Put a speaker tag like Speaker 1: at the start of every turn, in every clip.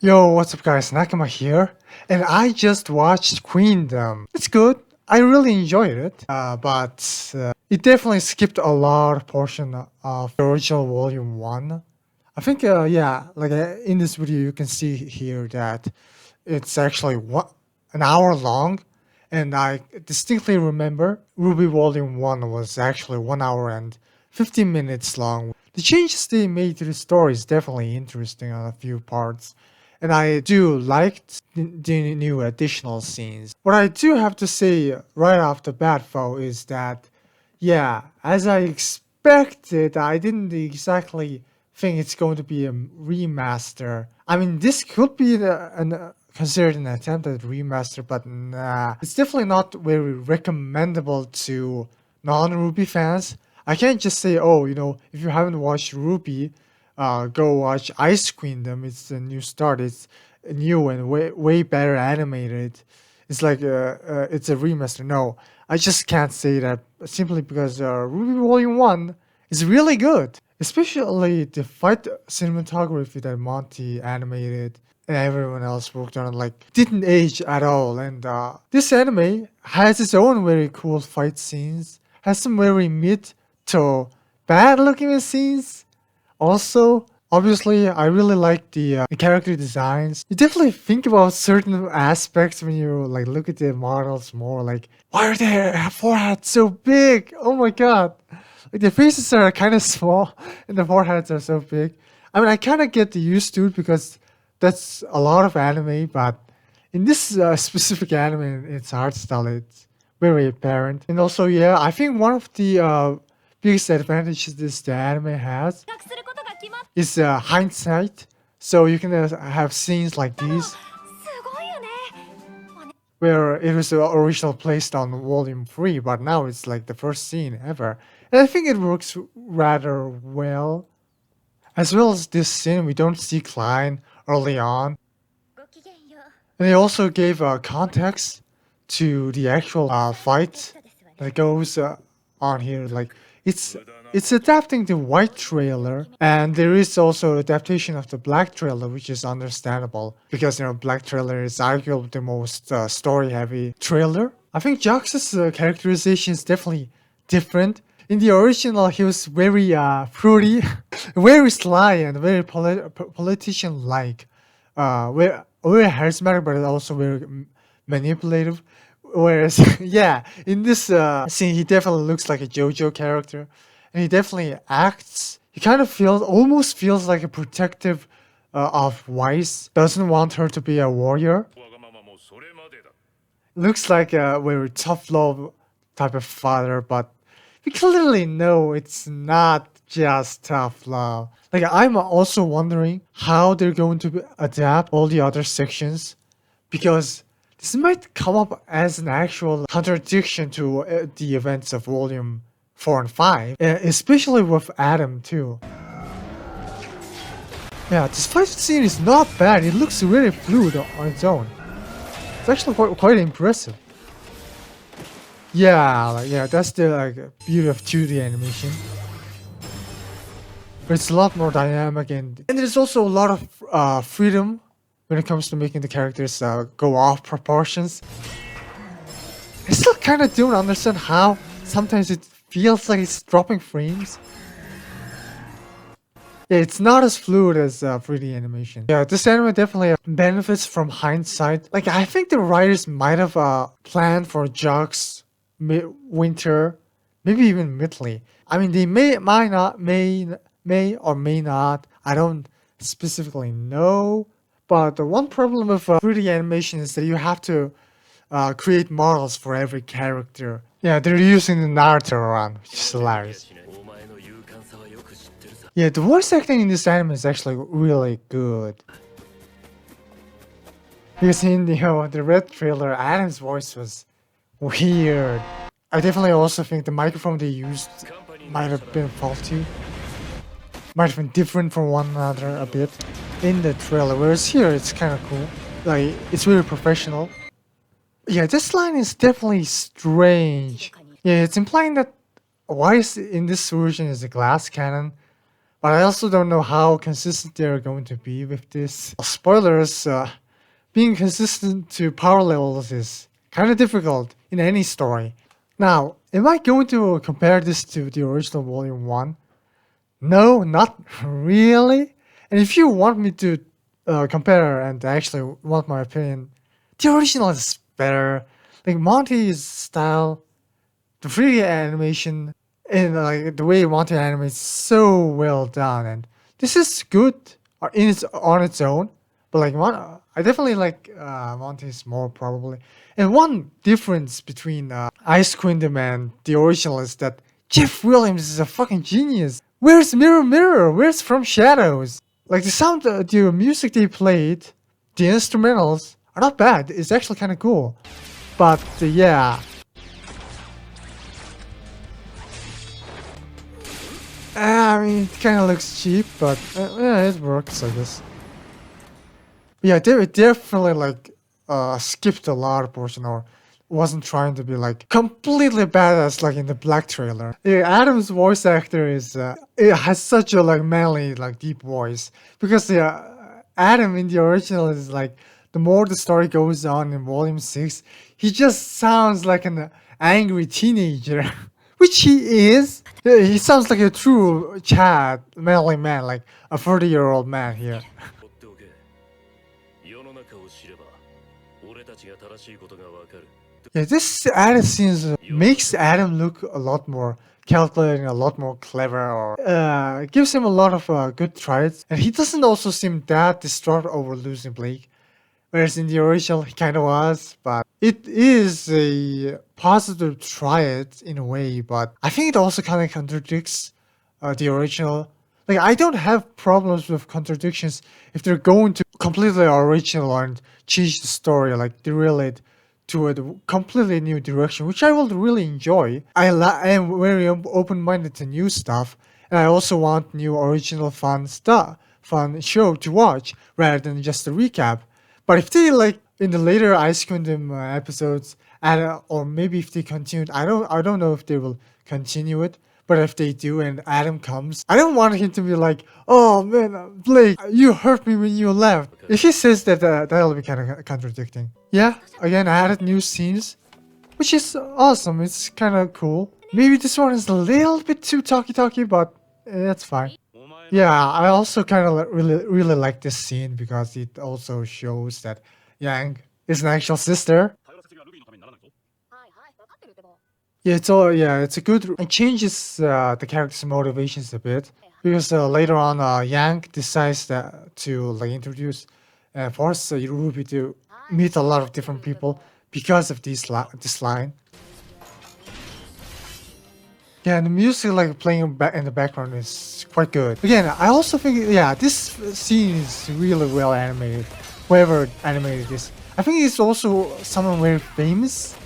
Speaker 1: Yo, what's up guys, Nakama here, and I just watched Queendom. It's good, I really enjoyed it, but it definitely skipped a lot of portion of the original Volume 1. I think, yeah, in this video you can see here that it's actually an hour long, and I distinctly remember RWBY Volume 1 was actually 1 hour and 15 minutes long. The changes they made to the story is definitely interesting on a few parts, and I do like the new additional scenes. What I do have to say right off the bat though is that, yeah, as I expected, I didn't exactly think it's going to be a remaster. I mean, this could be considered an attempt at remaster, but nah, it's definitely not very recommendable to non-RWBY fans. I can't just say, oh, if you haven't watched RWBY, go watch Ice Queendom. It's a new start. It's new and way better animated. It's like it's a remaster. No, I just can't say that simply because RWBY Volume 1 is really good. Especially the fight cinematography that Monty animated and everyone else worked on, like, didn't age at all. And this anime has its own very cool fight scenes, has some very mid to bad looking scenes. Also, obviously, I really like the character designs. You definitely think about certain aspects when you like look at the models more. Like, why are their foreheads so big? Oh my god! Like the faces are kind of small and the foreheads are so big. I mean, I kind of get used to it because that's a lot of anime, but in this specific anime, its art style, it's very apparent. And also, yeah, I think one of the biggest advantages the anime has is hindsight. So you can have scenes like these where it was originally placed on Volume 3, but now it's like the first scene ever. And I think it works rather well. As well as this scene, we don't see Klein early on. And they also gave context to the actual fight that goes on here. Like, it's adapting the white trailer, and there is also adaptation of the black trailer, which is understandable because black trailer is arguably the most story-heavy trailer. I think Jax's characterization is definitely different. In the original, he was very fruity, very sly, and very politician-like. Very charismatic, but also very manipulative. Whereas, yeah, in this scene, he definitely looks like a JoJo character, and he definitely acts. He kind of almost feels like a protective of Weiss. Doesn't want her to be a warrior. Looks like a very tough love type of father, but we clearly know it's not just tough love. Like, I'm also wondering how they're going to adapt all the other sections, because this might come up as an actual contradiction to the events of Volume 4 and 5, especially with Adam too. Yeah, this fight scene is not bad. It looks really fluid on its own. It's actually quite impressive. Yeah, that's the beauty of 2D animation. But it's a lot more dynamic, and there's also a lot of freedom when it comes to making the characters go off proportions. I still kind of don't understand how sometimes it feels like it's dropping frames. Yeah, it's not as fluid as 3D animation. Yeah, this anime definitely benefits from hindsight. Like, I think the writers might have planned for Jux winter, maybe even midly. I mean, they may or may not. I don't specifically know. But the one problem with 3D animation is that you have to create models for every character. Yeah, they're using the Naruto run, which is hilarious. Yeah, the voice acting in this anime is actually really good. Because in the red trailer, Adam's voice was weird. I definitely also think the microphone they used might have been faulty. Might have been different from one another a bit in the trailer, whereas here it's kind of cool. Like, it's really professional. Yeah, this line is definitely strange. Yeah, it's implying that Weiss in this version is a glass cannon, But I also don't know how consistent they're going to be with this. Spoilers, being consistent to power levels is kind of difficult in any story. Now, am I going to compare this to the original Volume 1? No, not really. And if you want me to compare and actually want my opinion, the original is better. Like Monty's style, the 3D animation, and like the way Monty animates so well done. And this is good on its own, but like I definitely like Monty's more probably. And one difference between Ice Queendom and the original is that Jeff Williams is a fucking genius. Where's Mirror Mirror? Where's From Shadows? Like the sound, the music they played, the instrumentals are not bad. It's actually kind of cool. But yeah. I mean, it kind of looks cheap, but yeah, it works, I guess. Yeah, they definitely like skipped a lot of portion or wasn't trying to be like completely badass like in the Black trailer. Yeah, Adam's voice actor is it has such a like manly like deep voice because Adam in the original is like the more the story goes on in Volume 6, he just sounds like an angry teenager, which he is. Yeah, he sounds like a true Chad manly man, like a 30-year-old man here. Yeah, this added scenes makes Adam look a lot more calculating, a lot more clever, or gives him a lot of good traits. And he doesn't also seem that distraught over losing Blake, whereas in the original he kind of was. But it is a positive trait in a way, but I think it also kind of contradicts the original. Like I don't have problems with contradictions if they're going to completely original and change the story, like derail it to a completely new direction, which I will really enjoy. I am very open-minded to new stuff, and I also want new original fun show to watch rather than just a recap. But if they like in the later Ice Queendom episodes, or maybe if they continued, I don't know if they will continue it. But if they do and Adam comes, I don't want him to be like, "Oh man, Blake, you hurt me when you left." If he says that, that'll be kind of contradicting. Yeah, again, I added new scenes, which is awesome. It's kind of cool. Maybe this one is a little bit too talky, but that's fine. Yeah, I also kind of really like this scene because it also shows that Yang is an actual sister. Yeah, it's a good. It changes the character's motivations a bit because later on, Yang decides to like introduce, force Ruby to meet a lot of different people because of this line. Yeah, and the music like playing in the background is quite good. Again, I also think this scene is really well animated. Whoever animated this, I think it's also someone very famous.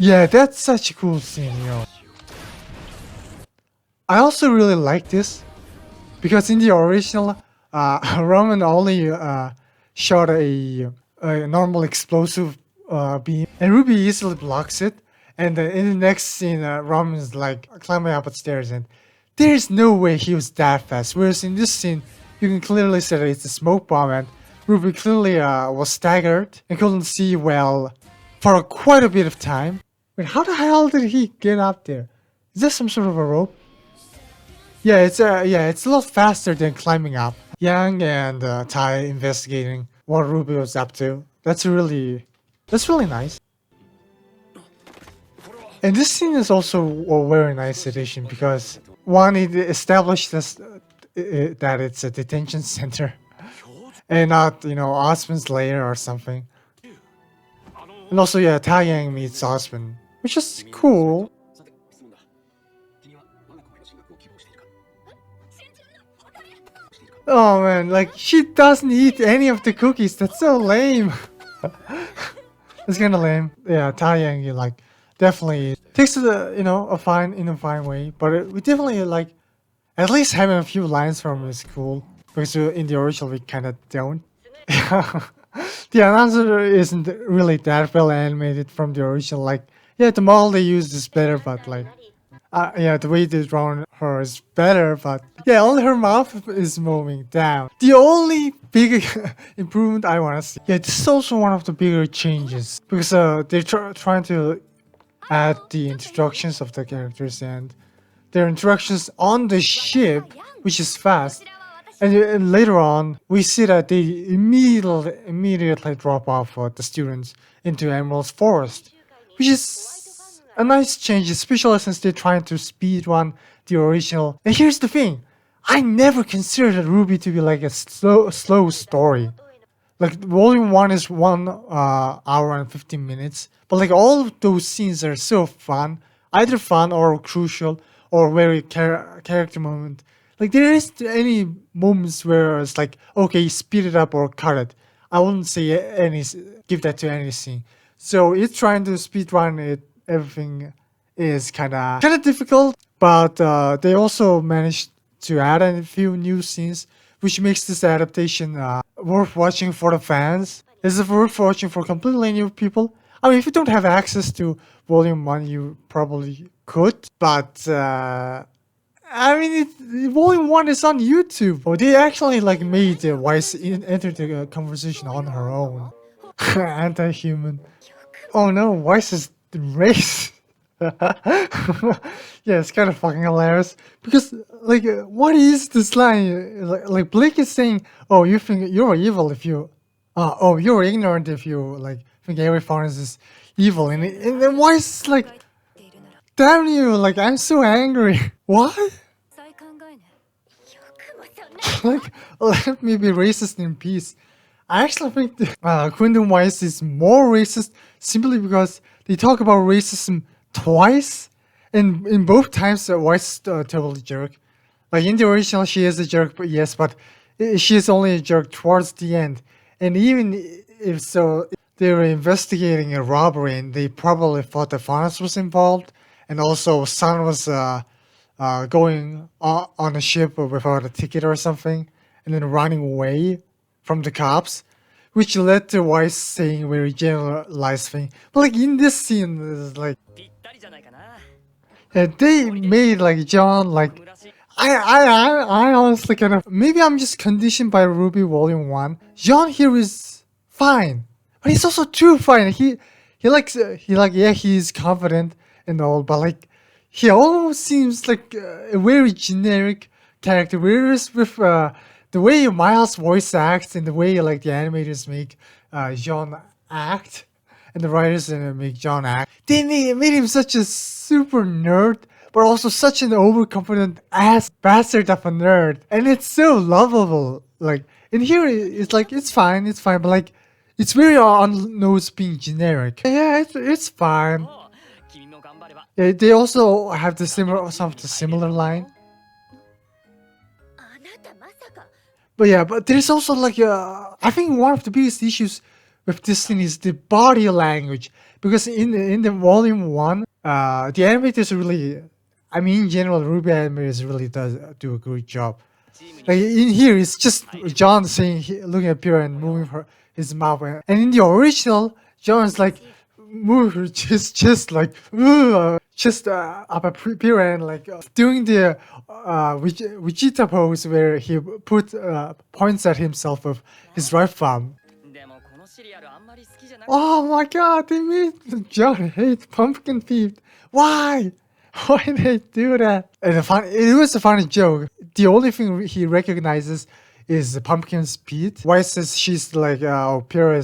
Speaker 1: Yeah, that's such a cool scene, you know. I also really like this because in the original, Roman only shot a normal explosive beam, and Ruby easily blocks it. And in the next scene, Roman's like climbing up the stairs, and there's no way he was that fast. Whereas in this scene, you can clearly see that it's a smoke bomb, and Ruby clearly was staggered and couldn't see well for quite a bit of time. Wait, how the hell did he get up there? Is this some sort of a rope? Yeah, it's a lot faster than climbing up. Yang and Tai investigating what Ruby was up to. That's really nice. And this scene is also a very nice addition because one, it established that it's a detention center and not Osmond's lair or something. And also Tai Yang meets Osmond, which is cool. Oh man, like she doesn't eat any of the cookies. That's so lame. It's kind of lame. Yeah, Tai Yang like definitely takes it in a fine way. But we definitely like at least having a few lines from him is cool because in the original we kind of don't. The announcer isn't really that well animated from the original. Like, yeah, the model they used is better, but like, Yeah, the way they drawn her is better, but yeah, only her mouth is moving down. The only big improvement I want to see. Yeah, this is also one of the bigger changes because they're trying to add the introductions of the characters and their introductions on the ship, which is fast. And later on, we see that they immediately drop off the students into Emerald's Forest, which is a nice change, especially since they're trying to speedrun the original. And here's the thing, I never considered RWBY to be like a slow story. Like volume 1 is 1 hour and 15 minutes, but like all of those scenes are so fun, either fun or crucial or very character moment. Like there isn't any moments where it's like, okay, speed it up or cut it. I wouldn't say give that to anything. So it's trying to speed run it. Everything is kind of difficult, but they also managed to add a few new scenes, which makes this adaptation worth watching for the fans. Is it worth watching for completely new people? I mean, if you don't have access to Volume 1, you probably could, but I mean, Volume 1 is on YouTube. Oh, they actually like made Weiss enter the conversation on her own. Anti-human. Oh no, Weiss is race. Yeah, it's kind of fucking hilarious because like what is this line? Like Blake is saying, "Oh, you think you're evil if you, oh, you're ignorant if you like think every foreigner is evil," and then Weiss is like, "Damn you! Like I'm so angry. What? Like let me be racist in peace." I actually think Queendom Weiss is more racist simply because they talk about racism twice, and in both times Weiss is totally jerk. Like in the original, she is a jerk, but yes, but she is only a jerk towards the end. And even if so, they were investigating a robbery, and they probably thought that Faunus was involved, and also Sun was going on a ship without a ticket or something, and then running away from the cops, which led to Weiss saying a very generalized thing. But like in this scene, it's like they made like John like I honestly kind of maybe I'm just conditioned by RWBY Volume 1. John here is fine, but he's also too fine. He yeah, he's confident and all, but like he almost seems like a very generic character. Whereas with the way Miles' voice acts and the way like the animators make John act, and the writers make John act, they made him such a super nerd, but also such an overconfident ass bastard of a nerd, and it's so lovable. Like in here, it's like it's fine, but like it's very on nose being generic. Yeah, it's fine. Yeah, they also have the similar line. But yeah, but there's also like I think one of the biggest issues with this thing is the body language, because in the Volume 1, the animators really, I mean in general, RWBY animators really does do a good job. Like in here, it's just John saying, looking at Pyrrha and moving his mouth, and in the original, John's like move just like up a Pyrrha and like doing the Vegeta pose where he points at himself with his right thumb. Oh my god, they made John hate pumpkin feet. Why? Why did they do that? And it was a funny joke. The only thing he recognizes is Pumpkin's Pete. Why says she's like Pyrrha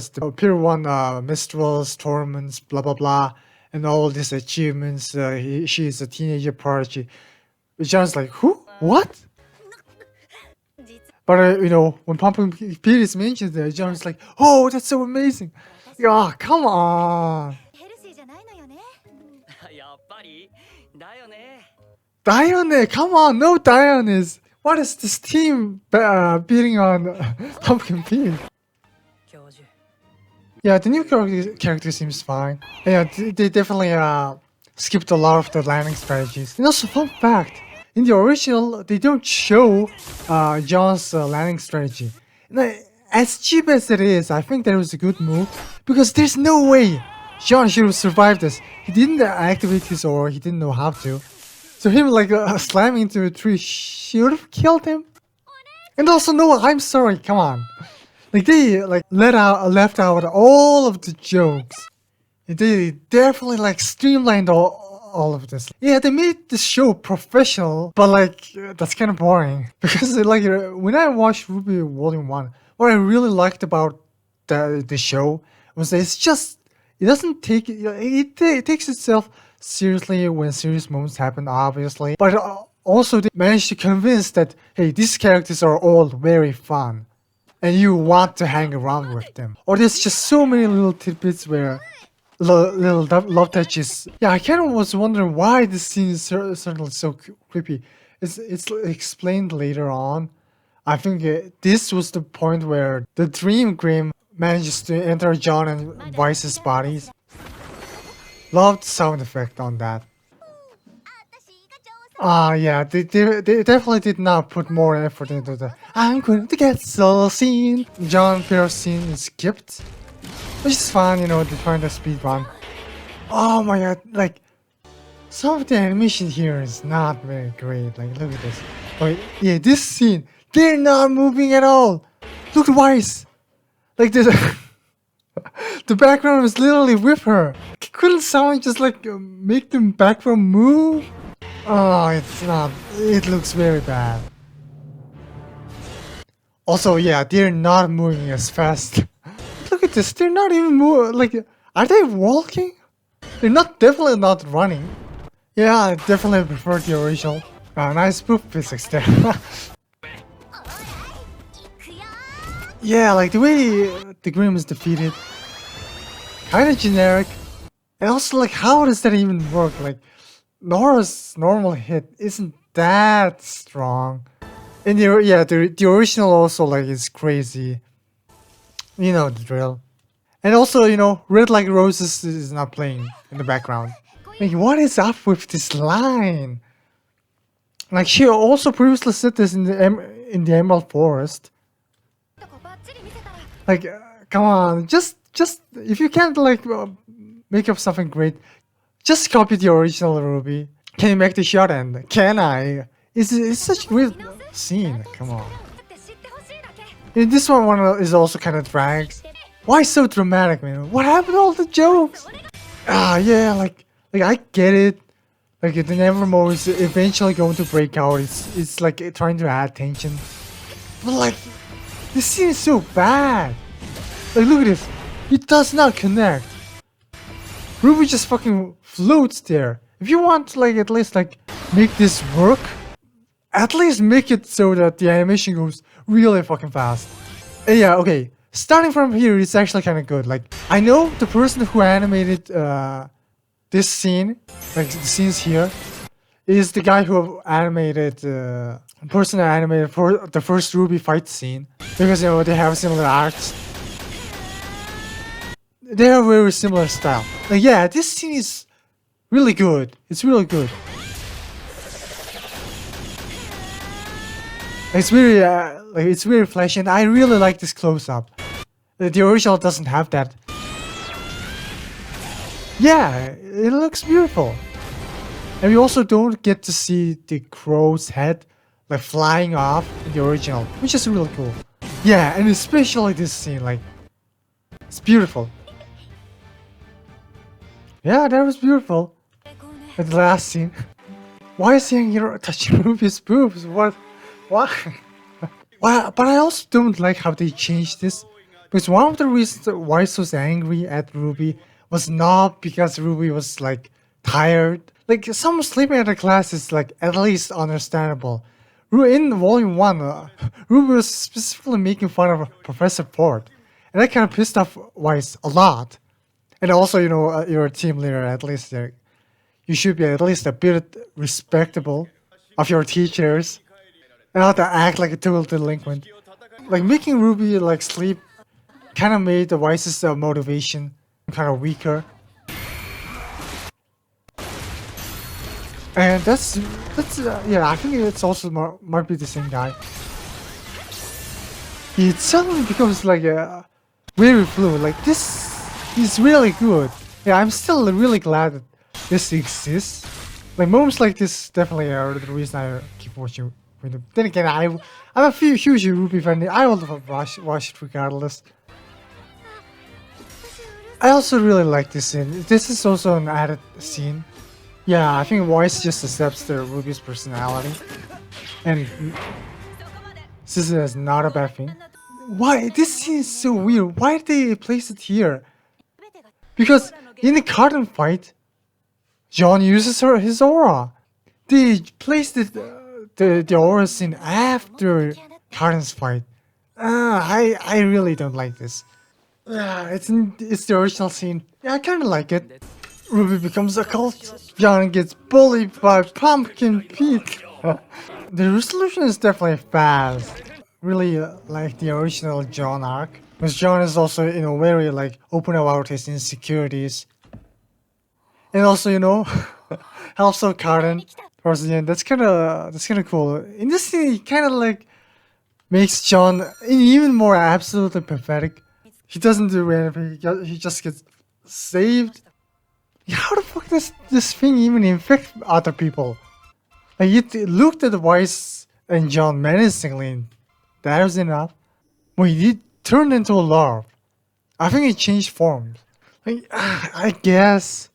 Speaker 1: won Mistrals, tournaments, blah blah blah, and all these achievements. She is a teenager prodigy. John's like, who? What? But you know, when Pumpkin Pete is mentioned there, John's like, oh, that's so amazing. Oh, come on. Dione, come on, no Diones. What is this team beating on Pumpkin Pete? Yeah, the new character seems fine. Yeah, they definitely skipped a lot of the landing strategies. And also, fun fact, in the original, they don't show John's landing strategy. And, as cheap as it is, I think that was a good move, because there's no way John should have survived this. He didn't activate his aura, he didn't know how to. So him like slamming into a tree should have killed him. And also, no, I'm sorry. Come on, like they like left out all of the jokes. They definitely like streamlined all of this. Yeah, they made the show professional, but like that's kind of boring because like when I watched RWBY Volume 1, what I really liked about the show was that it doesn't take it takes itself seriously when serious moments happen, obviously, but also they managed to convince that hey, these characters are all very fun and you want to hang around with them. Or there's just so many little tidbits where little love touches. Yeah, I kind of was wondering why this scene is certainly so creepy. It's explained later on. I think this was the point where the Dream Grim manages to enter John and Vice's bodies. Loved the sound effect on that. Yeah, they definitely did not put more effort into the I'm going to get so scene. John Pierce scene is skipped. Which is fun, you know, they're trying to speed run. Oh my god, like, some of the animation here is not very great. Like, look at this. Oh, yeah, this scene, they're not moving at all. Look twice. Like, the background is literally with her. Couldn't someone just, like, make the background move? Oh, it's not. It looks very bad. Also, yeah, they're not moving as fast. Look at this, they're not even moving, like, are they walking? They're definitely not running. Yeah, I definitely prefer the original. Nice proof physics there. Yeah, like the way the Grim is defeated, kinda generic. And also, like, how does that even work? Like, Nora's normal hit isn't that strong. And the original also, like, is crazy. You know the drill. And also, you know, Red Like Roses is not playing in the background. Like, what is up with this line? Like, she also previously said this in the Emerald Forest. Like, come on, just if you can't like make up something great, just copy the original RWBY. Can you make the shot end? Can I? It's such a great scene. Come on. And this one is also kind of drags. Why so dramatic, man? What happened to all the jokes? Yeah, like I get it. Like the Nevermore is eventually going to break out. It's like trying to add tension. But like, this scene is so bad. Like, look at this. It does not connect. RWBY just fucking floats there. If you want to like at least like make this work, at least make it so that the animation goes really fucking fast. And yeah, okay. Starting from here, it's actually kind of good. Like, I know the person who animated this scene, like the scenes here, is the guy who animated the person who animated for the first RWBY fight scene, because you know they have similar arts. They have very similar style. Like, yeah, this scene is really good. It's really good. It's very like it's very flashy, and I really like this close-up. The original doesn't have that. Yeah, it looks beautiful. And we also don't get to see the crow's head like flying off in the original, which is really cool. Yeah, and especially this scene, like, it's beautiful. Yeah, that was beautiful. And the last scene. Why is he here touching RWBY's boobs? What? Why? Why? But I also don't like how they changed this. Because one of the reasons why I was angry at RWBY was not because RWBY was like tired. Like, someone sleeping at a class is like at least understandable. In Volume 1, RWBY was specifically making fun of Professor Ford. And that kind of pissed off Weiss a lot. And also, you know, you're a team leader, at least you should be at least a bit respectable of your teachers. And not to act like a total delinquent. Like, making RWBY like sleep kind of made the Weiss's motivation kind of weaker. And that's yeah, I think it's also might be the same guy. It suddenly becomes like a very fluid. Like, this is really good. Yeah, I'm still really glad that this exists. Like moments like this definitely are the reason I keep watching Queendom. Then again, I'm a few huge RWBY fan. I will watch it regardless. I also really like this scene. This is also an added scene. Yeah, I think Voice just accepts the Ruby's personality, and this is not a bad thing. Why this scene is so weird? Why did they place it here? Because in the carton fight, John uses his aura. They placed it, the aura scene after Karen's fight. I really don't like this. It's the original scene. Yeah, I kind of like it. Ruby becomes a cult. John gets bullied by Pumpkin Pete. The resolution is definitely fast. Really like the original John arc. Because John is also, very like open about his insecurities. And also, helps out Karen towards the end. That's kind of cool. In this scene, he kind of like makes John even more absolutely pathetic. He doesn't do anything. He just gets saved. How the fuck does this thing even infect other people? Like it looked at Weiss and John menacingly. And that was enough. Wait, it turned into a larva. I think it changed forms. Like I guess.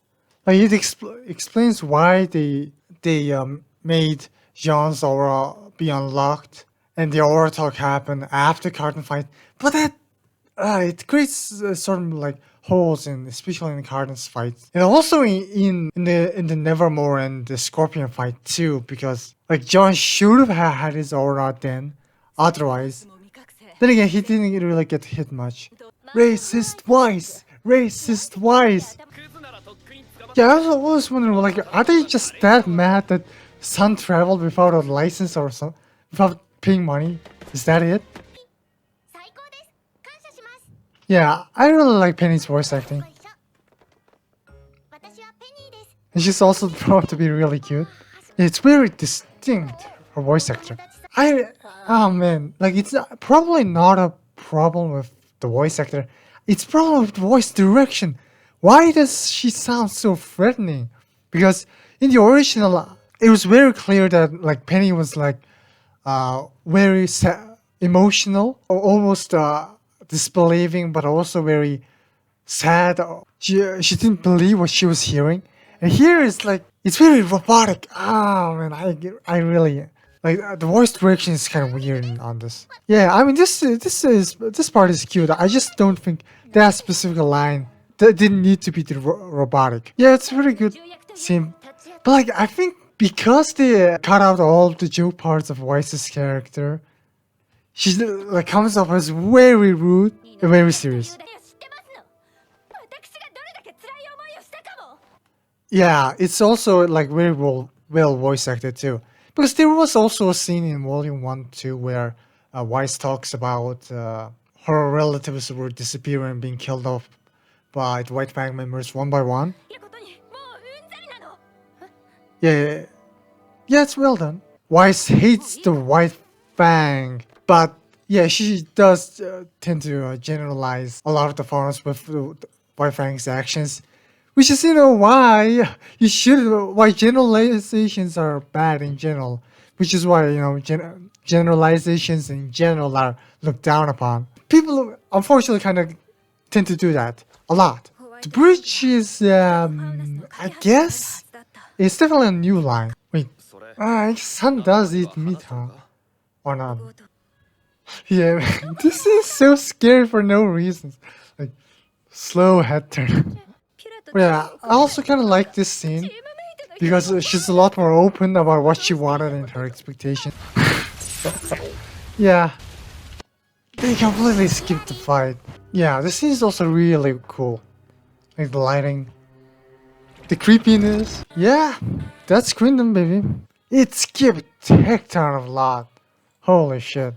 Speaker 1: Like it explains why they made John's aura be unlocked and the aura talk happened after Carton fight. But that it creates sort of like holes in, especially in Carton's fight, and also in the Nevermore and the Scorpion fight too, because like John should have had his aura then, otherwise. Then again, he didn't really get hit much. Racist Wise, racist Wise. Yeah, I was always wondering, like, are they just that mad that Sun traveled without a license or something, without paying money? Is that it? Yeah, I really like Penny's voice acting. And she's also thought to be really cute. It's very distinct, her voice actor. Oh man, like it's probably not a problem with the voice actor. It's problem with the voice direction. Why does she sound so threatening? Because in the original, it was very clear that like Penny was like very emotional, or almost disbelieving, but also very sad. She didn't believe what she was hearing. And here it's like it's very robotic. Oh man, I really like the voice direction is kind of weird on this. Yeah, I mean this part is cute. I just don't think that specific line that didn't need to be the robotic. Yeah, it's a very good scene. But like I think because they cut out all the joke parts of Weiss's character, she like comes off as very rude and very serious. Yeah, it's also like very well voice acted too. Because there was also a scene in Volume 1 too where Weiss talks about her relatives were disappearing, being killed off by the White Fang members one by one. Yeah, it's well done. Weiss hates the White Fang, but yeah, she does tend to generalize a lot of the forums with White Fang's actions. Which is, why you should, why generalizations are bad in general. Which is why, generalizations in general are looked down upon. People, unfortunately, kind of tend to do that a lot. The bridge is, I guess, it's definitely a new line. Wait, Sun does eat meat, huh? Or not? Yeah, this is so scary for no reasons. Like, slow head turn. Yeah, I also kind of like this scene because she's a lot more open about what she wanted and her expectations. Yeah, they completely skipped the fight. Yeah, this scene is also really cool. Like the lighting, the creepiness. Yeah, that's Queendom, baby. It skipped a heck ton of lot. Holy shit.